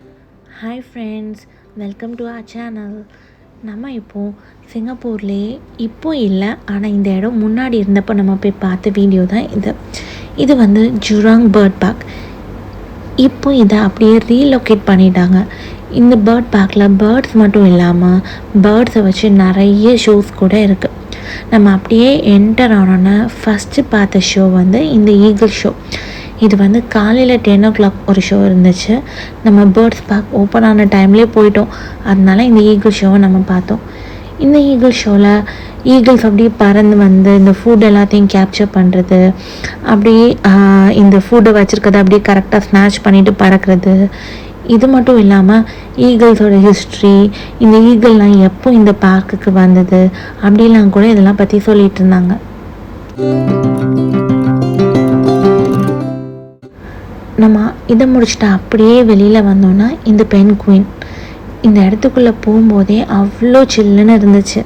Hi friends, welcome to our channel. நம்ம இப்போது சிங்கப்பூர்லேயே இல்லை, ஆனால் இந்த இடம் முன்னாடி இருந்தப்போ நம்ம போய் பார்த்த வீடியோ தான் இது வந்து ஜுராங் பேர்ட் பார்க். இப்போ இதை அப்படியே ரீலொகேட் பண்ணிட்டாங்க. இந்த பேர்ட் பார்க்கில் பேர்ட்ஸ் மட்டும் இல்லாமல் பேர்ட்ஸை வச்சு நிறைய ஷோஸ் கூட இருக்குது. நம்ம அப்படியே என்டர் ஆனோன்னா ஃபஸ்ட்டு பார்த்த ஷோ வந்து இந்த ஈகிள் ஷோ. இது வந்து காலையில் 10 o'clock ஒரு ஷோ இருந்துச்சு. நம்ம பேர்ட்ஸ் பார்க் ஓப்பன் ஆன டைம்லேயே போயிட்டோம். அதனால இந்த ஈகிள் ஷோவை நம்ம பார்த்தோம். இந்த ஈகிள் ஷோவில் ஈகிள்ஸ் அப்படியே பறந்து வந்து இந்த ஃபுட் எல்லாத்தையும் கேப்சர் பண்ணுறது, அப்படியே இந்த ஃபுட்டை வச்சுருக்கிறத அப்படியே கரெக்டாக ஸ்நாச் பண்ணிவிட்டு பறக்கிறது. இது மட்டும் இல்லாமல் ஈகிள்ஸோட ஹிஸ்ட்ரி, இந்த ஈகிள்லாம் எப்போ இந்த பார்க்குக்கு வந்தது அப்படிலாம் கூட இதெல்லாம் பற்றி சொல்லிகிட்டு இருந்தாங்க. நம்ம இதை முடிச்சுட்டு அப்படியே வெளியில் வந்தோன்னா இந்த பெண் குயின். இந்த இடத்துக்குள்ளே போகும்போதே அவ்வளோ சில்லுன்னு இருந்துச்சு.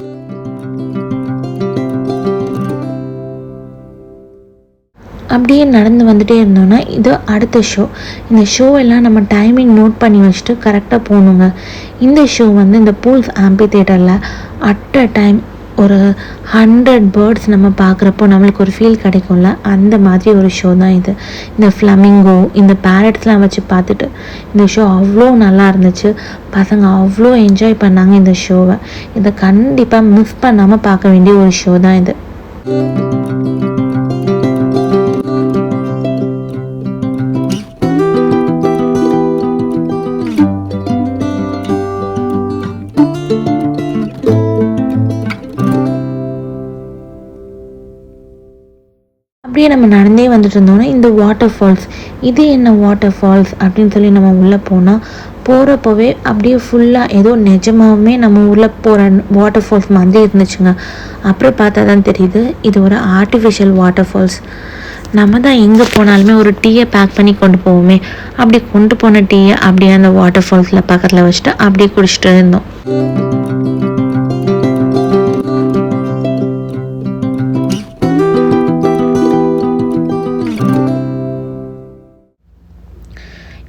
அப்படியே நடந்து வந்துகிட்டே இருந்தோன்னா இது அடுத்த ஷோ. இந்த ஷோ எல்லாம் நம்ம டைமிங் நோட் பண்ணி வச்சுட்டு கரெக்டாக போகணுங்க. இந்த ஷோ வந்து இந்த பூல்ஸ் ஆம்பி தியேட்டரில் அட் அ டைம் ஒரு 100 பேர்ட்ஸ் நம்ம பார்க்குறப்போ நம்மளுக்கு ஒரு ஃபீல் கிடைக்கும்ல, அந்த மாதிரி ஒரு ஷோ தான் இது. இந்த ஃப்ளமிங்கோ, இந்த பேரட்ஸ்லாம் வச்சு பார்த்துட்டு இந்த ஷோ அவ்வளோ நல்லா இருந்துச்சு. பசங்க அவ்வளோ என்ஜாய் பண்ணாங்க இந்த ஷோவை. இதை கண்டிப்பாக மிஸ் பண்ணாமல் பார்க்க வேண்டிய ஒரு ஷோ தான் இது. அப்படியே நம்ம நடந்தே வந்துட்டு இருந்தோம்னா இந்த வாட்டர் ஃபால்ஸ். இது என்ன வாட்டர் ஃபால்ஸ் அப்படின்னு சொல்லி நம்ம உள்ளே போகிறப்போவே அப்படியே ஃபுல்லாக ஏதோ நிஜமாகவே நம்ம உள்ளே போகிற வாட்டர் ஃபால்ஸ் மாதிரி இருந்துச்சுங்க. அப்புறம் பார்த்தா தான் தெரியுது இது ஒரு ஆர்டிஃபிஷியல் வாட்டர் ஃபால்ஸ். நம்ம தான் எங்கே போனாலுமே ஒரு டீயை பேக் பண்ணி கொண்டு போவோமே, அப்படி கொண்டு போன டீயை அப்படியே அந்த வாட்டர் ஃபால்ஸில் பக்கத்தில் வச்சுட்டு அப்படியே குடிச்சிட்டு இருந்தோம்.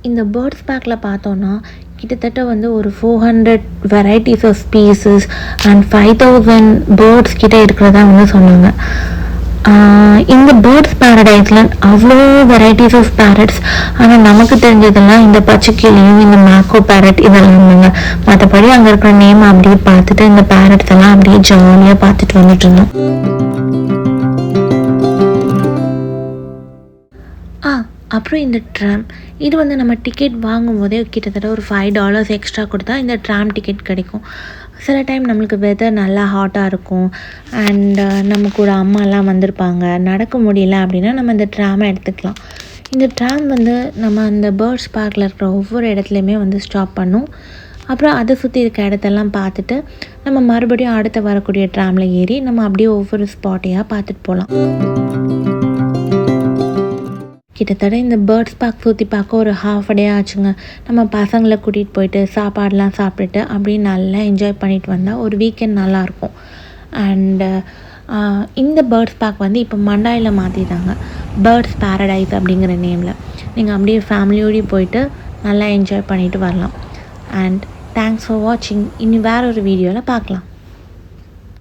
இந்த பேர்ட்ஸ் பார்க்கில் பார்த்தோன்னா கிட்டத்தட்ட வந்து ஒரு 400 varieties of species and 5000 birds கிட்டே இருக்கிறதா வந்து சொன்னாங்க. இந்த பேர்ட்ஸ் பேரடைஸில் அவ்வளோ வெரைட்டிஸ் ஆஃப் பேரட்ஸ். ஆனால் நமக்கு தெரிஞ்சதெல்லாம் இந்த பச்சைக்கிளியும் இந்த மேக்கோ பேரட் இதெல்லாம். மற்றபடி அங்கே இருக்கிற நேம் அப்படியே பார்த்துட்டு இந்த பேரட்ஸ் எல்லாம் அப்படியே ஜாலியாக பார்த்துட்டு வந்துட்டு இருந்தோம். அப்புறம் இந்த ட்ராம், இது வந்து நம்ம டிக்கெட் வாங்கும் போதே கிட்டத்தட்ட ஒரு $5 எக்ஸ்ட்ரா கொடுத்தா இந்த ட்ராம் டிக்கெட் கிடைக்கும். சில டைம் நம்மளுக்கு வெதர் நல்லா ஹாட்டாக இருக்கும் அண்ட் நம்ம கூட அம்மாலாம் வந்திருப்பாங்க, நடக்க முடியல அப்படின்னா நம்ம இந்த ட்ராமை எடுத்துக்கலாம். இந்த ட்ராம் வந்து நம்ம அந்த பேர்ட்ஸ் பார்க்கில் இருக்கிற ஒவ்வொரு இடத்துலையுமே வந்து ஸ்டாப் பண்ணும். அப்புறம் அதை சுற்றி இருக்க இடத்தெல்லாம் பார்த்துட்டு நம்ம மறுபடியும் அடுத்த வரக்கூடிய ட்ராமில் ஏறி நம்ம அப்படியே ஒவ்வொரு ஸ்பாட்டையாக பார்த்துட்டு போகலாம். கிட்டத்தட்ட இந்த பேர்ட்ஸ் பார்க் சுற்றி பார்க்க ஒரு ½ a day ஆச்சுங்க. நம்ம பசங்களை கூட்டிகிட்டு போயிட்டு சாப்பாடெலாம் சாப்பிட்டுட்டு அப்படியே நல்லா என்ஜாய் பண்ணிட்டு வந்தால் ஒரு வீக்கெண்ட் நல்லாயிருக்கும். அண்டு இந்த பேர்ட்ஸ் பார்க் வந்து இப்போ மண்டாயில் மாற்றிட்டாங்க, பேர்ட்ஸ் பேரடைஸ் அப்படிங்கிற நேமில். நீங்கள் அப்படியே ஃபேமிலியோடு போயிட்டு நல்லா என்ஜாய் பண்ணிவிட்டு வரலாம். அண்ட் தேங்க்ஸ் ஃபார் வாட்சிங். இனி வேறு ஒரு வீடியோவில் பார்க்கலாம்.